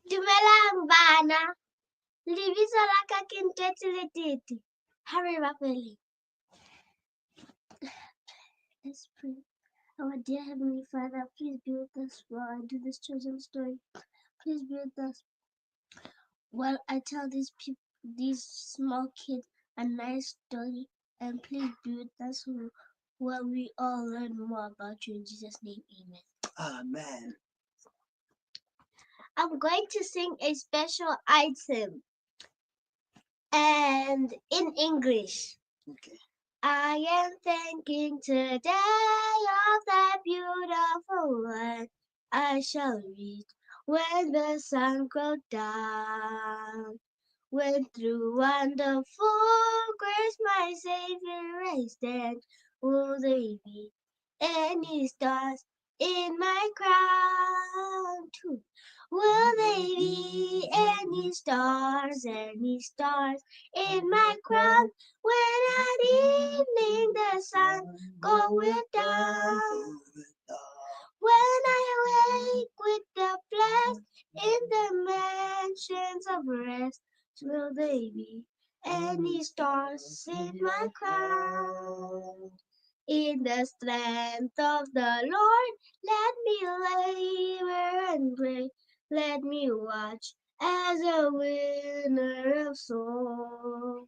Dumelang bana. Lebitso la ka ke Ntoetse le Tete. Hurry up, Ellie. Let's pray. Our dear Heavenly Father, please be with us while I do this children's story. Please be with us while I tell these small kids a nice story. And please be with us while we all learn more about you. In Jesus' name, amen. Amen. I'm going to sing a special item and in English. Okay. I am thinking today of that beautiful one I shall reach when the sun goes down. When through wonderful grace my Savior raised, then will they be any stars in my crown too? Will they be any stars in my crown? When at evening the sun goeth down, when I wake with the blessed in the mansions of rest, will they be any stars in my crown? In the strength of the Lord, let me labor and pray. Let me watch as a winner of souls.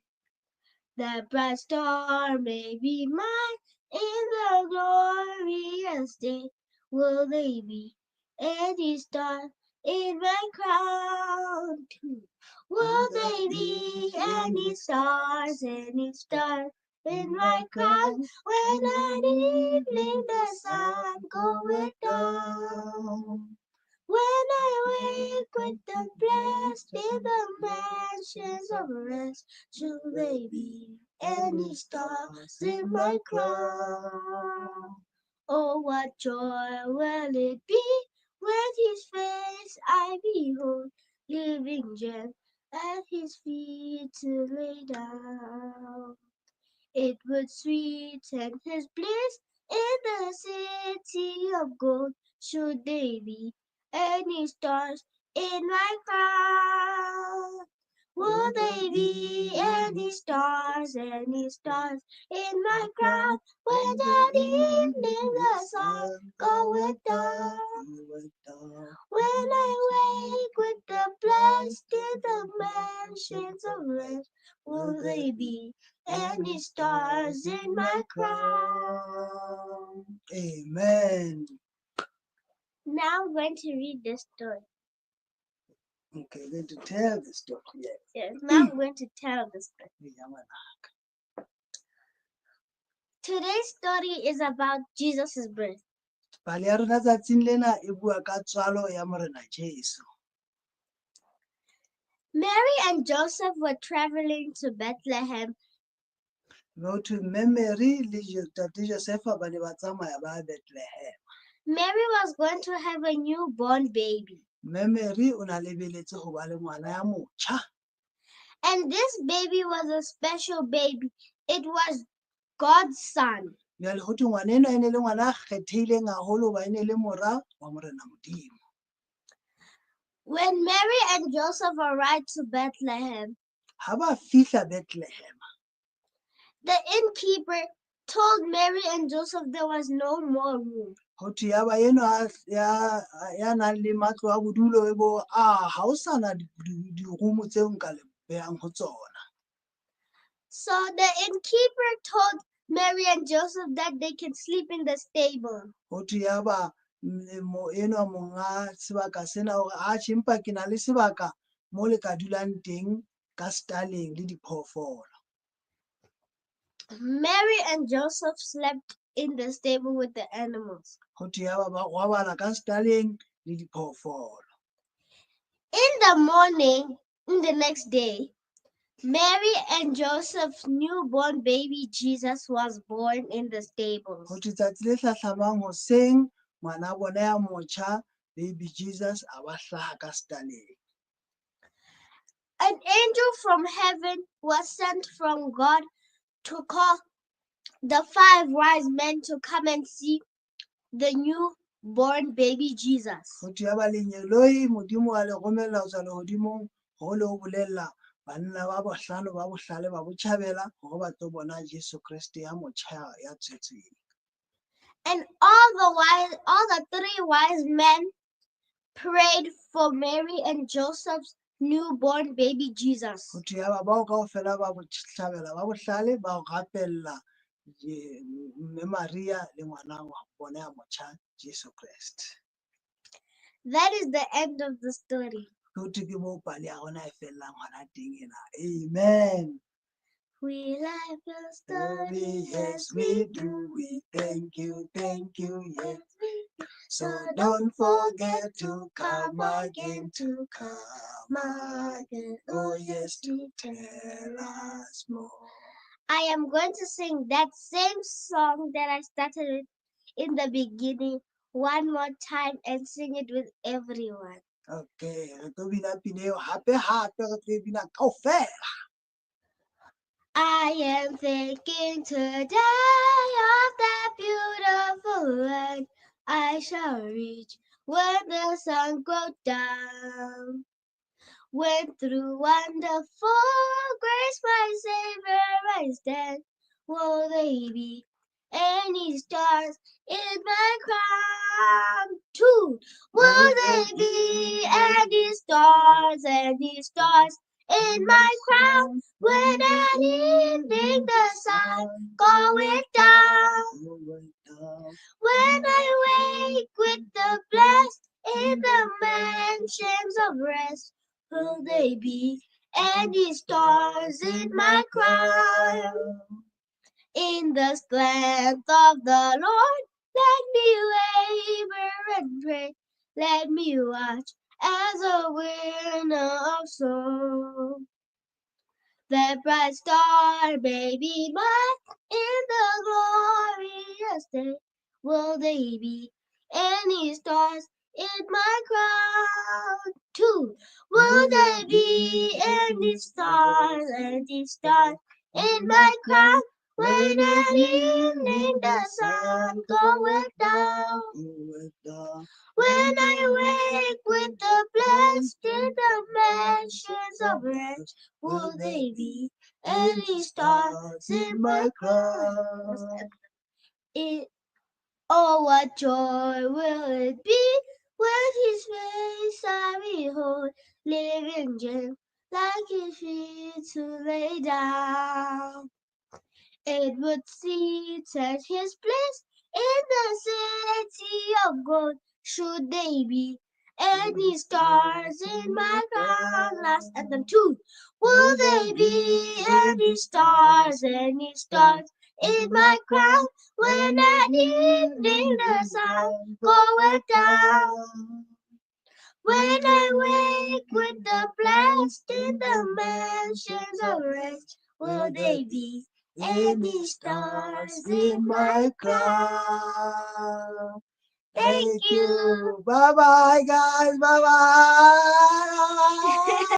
The bright star may be mine in the glorious day. Will they be any star in my crown too? Will they be any stars in my crown? When at evening the sun goeth down. When I wake with the blessed in the mansions of rest, shall they be any stars in my crown? Oh, what joy will it be when his face I behold, living gem at his feet to lay down. It would sweeten his bliss in the city of gold, should they be any stars in my crown. Will they be any stars in my crown? When at evening the sun goeth down. When I wake with the blessed in the mansions of rest, will they be any stars in my crown? Amen. Now I'm going to read the story. Okay, going to tell the story. Yes, now I'm going to tell the story. Today's story is about Jesus' birth. Pale ya rona tsatsing lena e bua ka tswalo ya morena Jesu. Mary and Joseph were traveling to Bethlehem. Go to Mary le Tate Josefa ba ne ba tsamaya ba Bethlehem. Mary was going to have a newborn baby. Mary o na lebeletse go ba le ngwana ya motjha. And this baby was a special baby. It was God's son. Ya le go twe ngwana eno ene le ngwana a kgetheileng haholo ba ene le mora wa morena Modimo. When Mary and Joseph arrived to Bethlehem, Ha ba fihla Bethlehem, the innkeeper told Mary and Joseph there was no more room. ho thwe ya ba eno ya nang le matlo a bodulo e bo ha o sana di-room tseo nka le behang ho tsona. So the innkeeper told Mary and Joseph that they can sleep in the stable. Ho thwe ya ba eno monga sebaka sena hore a chimpa ke na le sebaka mo le ka dulang teng ka staleng le diphoofolo. Mary and Joseph slept in the stable with the animals. Ho thwe ya ba robala ka staleng le diphoofolo. In the morning, the next day, Mary and Joseph's newborn baby Jesus was born in the stables. Ho thwe tsatsi le hlahlamang hoseng ngwana bona ya motjha baby Jesus a ba hlaha ka staleng. An angel from heaven was sent from God to call the 5 wise men to come and see the born baby Jesus. go thwe ya ba lenyeloi modimo a le romella go tswa legodimong go le go bolelela banna ba bohlano ba bohlale ba botšhabela gore ba tlo bona Jesu Kriste ya motšha ya tswetseng. And all the three wise men prayed for Mary and Joseph's newborn baby Jesus. Go thwe ya ba bao kaofela ba botšhabela ba bohlale ba go gapella mme Maria le ngwana wa bona ya motšha Jesu Kriste. That is the end of the story. Go thwe ke mo pale ya gona e felelang gona teng ena. Amen. We like your story, Yes, we do. We thank you, yes. So don't forget to come again, Oh, yes, to tell us more. I am going to sing that same song that I started with in the beginning one more time and sing it with everyone. Okay, re tlo bina pina eo hape re tlo e bina kaofela. I am thinking today of that beautiful one I shall reach when the sun goes down. When through wonderful grace my Savior I stand, will they be any stars in my crown too? Will they be any stars in my crown? When at evening the sun going down, when I wake with the blessed in the mansions of rest, will they be any stars in my crown? In the strength of the Lord, let me labor and pray. Let me watch as a winner of souls. That bright star may be mine in the glorious day. Will they be any stars in my crown too? Will there be any stars in my crown? When at evening the sun goeth down, when I wake with the blessed in the mansions of rest, will they be any stars in my crown? Oh, what joy will it be when His face I behold, living gem like His feet to lay down. It would seat at His place in the city of gold. Should they be any stars in my crown? Last anthem two. Will they be any stars in my crown? When at evening the sun goeth down, when I wake with the blessed in the mansions of rest, will they be any stars in my crown? Thank you. Bye bye, guys. Bye bye.